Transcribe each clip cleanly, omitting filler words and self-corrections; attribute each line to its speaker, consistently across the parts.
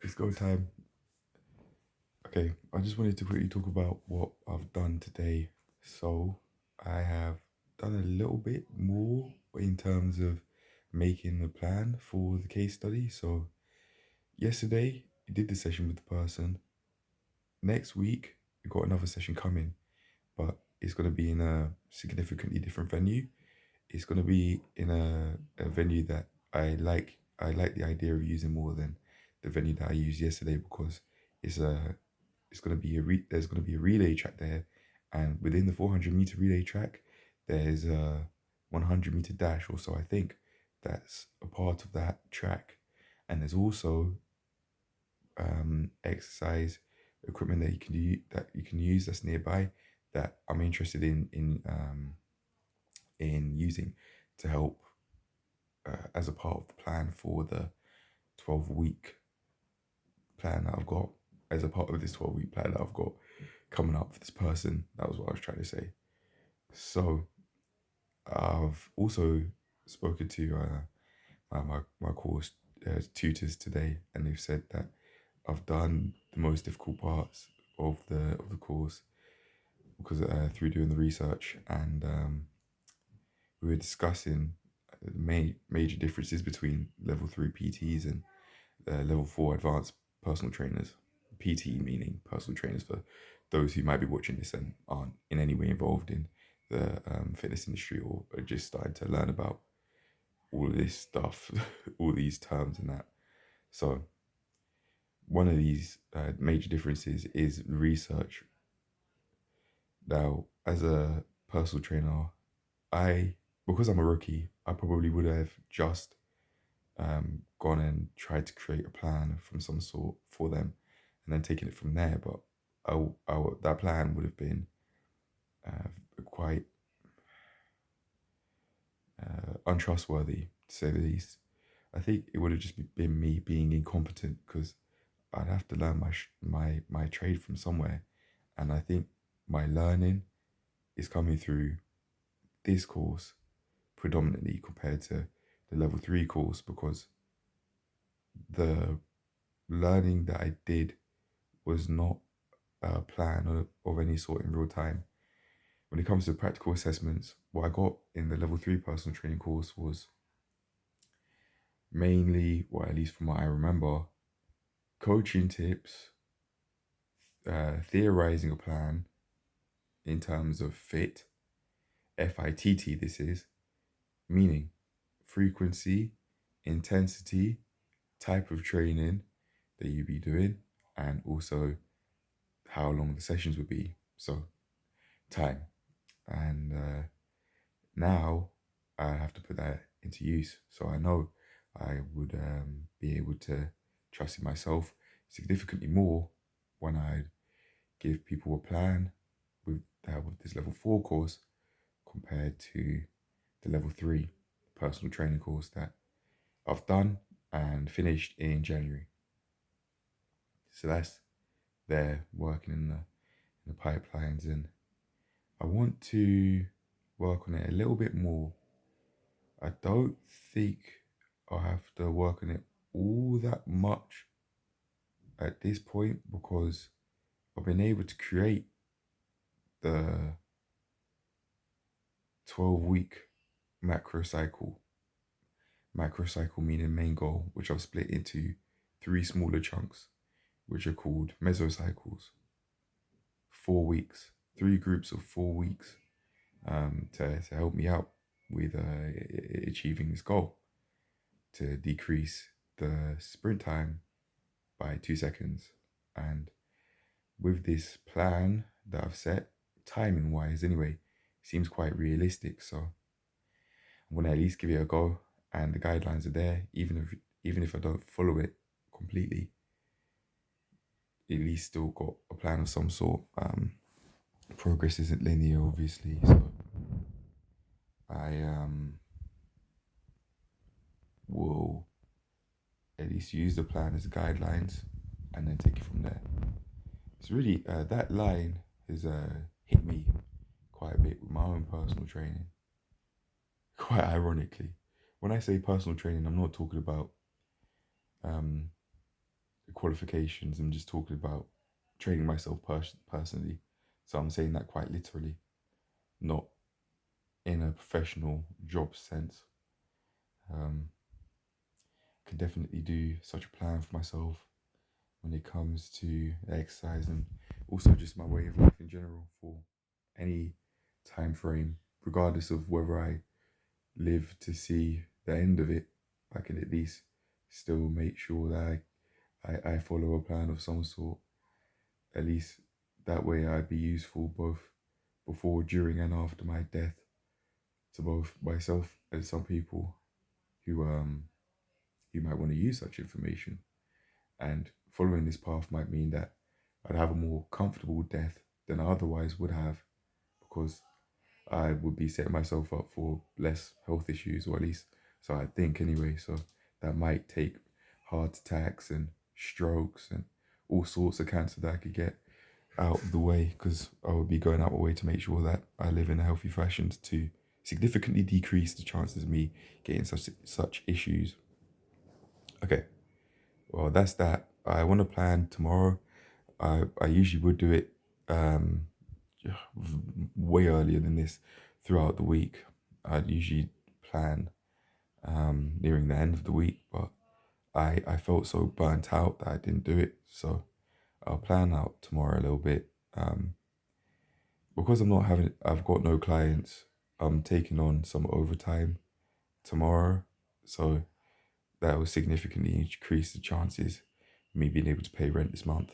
Speaker 1: It's go time. Okay, I just wanted to quickly talk about what I've done today. So, I have done a little bit more in terms of making the plan for the case study. So, yesterday, I did the session with the person. Next week, we got another session coming, but it's going to be in a significantly different venue. It's going to be in a venue that I like. I like the idea of using more than the venue that I used yesterday because it's a it's going to be there's going to be a relay track there, and within the 400-meter relay track, there's a 100-meter dash. Also, I think that's a part of that track, and there's also exercise equipment that you can use that's nearby that I'm interested in using to help as a part of the plan for the 12-week plan that I've got, as a part of this 12-week plan that I've got coming up for this person. That was what I was trying to say. So I've also spoken to my course tutors today, and they've said that I've done the most difficult parts of the course because through doing the research, and we were discussing the major differences between level 3 PTs and level 4 advanced personal trainers. PT meaning personal trainers for those who might be watching this and aren't in any way involved in the fitness industry or are just starting to learn about all of this stuff, all these terms and that. So one of these major differences is research. Now, as a personal trainer, I because I'm a rookie, I probably would have just gone and tried to create a plan from some sort for them, and then taken it from there. But that plan would have been quite untrustworthy, to say the least. I think it would have just been me being incompetent because I'd have to learn my trade from somewhere, and I think my learning is coming through this course predominantly compared to the level 3 course because the learning that I did was not a plan of any sort in real time. When it comes to practical assessments, what I got in the level 3 personal training course was mainly, or at least from what I remember, coaching tips, theorizing a plan in terms of FITT, this is, meaning frequency, intensity, type of training that you'd be doing, and also how long the sessions would be. So, time. And now I have to put that into use. So I know I would be able to trust in myself significantly more when I give people a plan with this level 4 course compared to the level 3 personal training course that I've done and finished in January. So that's there working in the pipelines, and I want to work on it a little bit more. I don't think I'll have to work on it all that much at this point because I've been able to create the 12-week macro cycle. Macro cycle meaning main goal, which I've split into 3 smaller chunks, which are called mesocycles. 4 weeks, 3 groups of 4 weeks to help me out with achieving this goal, to decrease the sprint time by 2 seconds. And with this plan that I've set, timing wise anyway, seems quite realistic. So I'm gonna at least give it a go, and the guidelines are there. Even if I don't follow it completely, at least still got a plan of some sort. Progress isn't linear, obviously, so I will at least use the plan as guidelines and then take it from there. It's really that line has hit me quite a bit with my own personal training. Quite ironically, when I say personal training, I'm not talking about qualifications. I'm just talking about training myself personally. So I'm saying that quite literally, not in a professional job sense. Can definitely do such a plan for myself when it comes to exercise and also just my way of life in general for any time frame, regardless of whether I live to see the end of it. I can at least still make sure that I follow a plan of some sort. At least that way I'd be useful both before, during, and after my death to both myself and some people who might want to use such information. And following this path might mean that I'd have a more comfortable death than I otherwise would have, because I would be setting myself up for less health issues, or at least so I think anyway. So that might take heart attacks and strokes and all sorts of cancer that I could get out of the way, because I would be going out my way to make sure that I live in a healthy fashion to significantly decrease the chances of me getting such issues. Okay, well that's that. I want to plan tomorrow. I usually would do it um, way earlier than this throughout the week. I'd usually plan nearing the end of the week, but I felt so burnt out that I didn't do it. So I'll plan out tomorrow a little bit. Because I've got no clients, I'm taking on some overtime tomorrow. So that will significantly increase the chances of me being able to pay rent this month.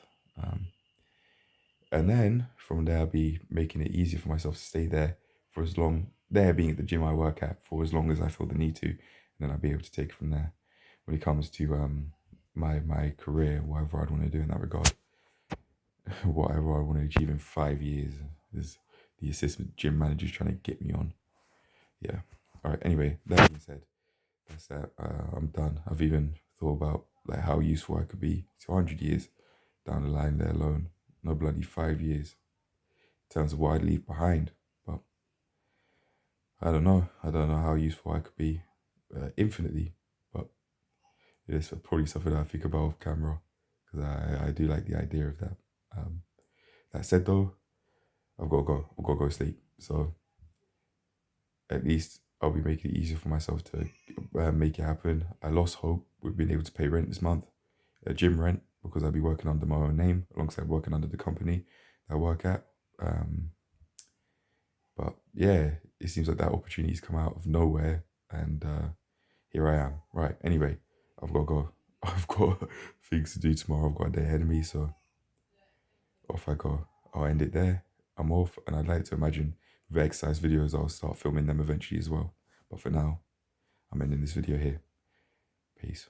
Speaker 1: And then from there, I'll be making it easier for myself to stay there for as long, there being at the gym I work at, for as long as I feel the need to. And then I'll be able to take it from there when it comes to my career, whatever I'd want to do in that regard. Whatever I want to achieve in 5 years is the assistant gym manager's trying to get me on. Yeah. All right. Anyway, that being said, that's that. I'm done. I've even thought about like how useful I could be 200 years down the line, let alone no bloody 5 years in terms of what I'd leave behind. But I don't know. I don't know how useful I could be infinitely. But it's probably something I think about off camera, because I do like the idea of that. That said, though, I've got to go. I've got to go sleep. So at least I'll be making it easier for myself to make it happen. I lost hope with being able to pay rent this month, gym rent, because I'll be working under my own name alongside working under the company that I work at. But yeah, it seems like that opportunity's come out of nowhere, and here I am. Right. Anyway, I've got to go. I've got things to do tomorrow. I've got a day ahead of me, so off I go. I'll end it there. I'm off, and I'd like to imagine with exercise videos, I'll start filming them eventually as well. But for now, I'm ending this video here. Peace.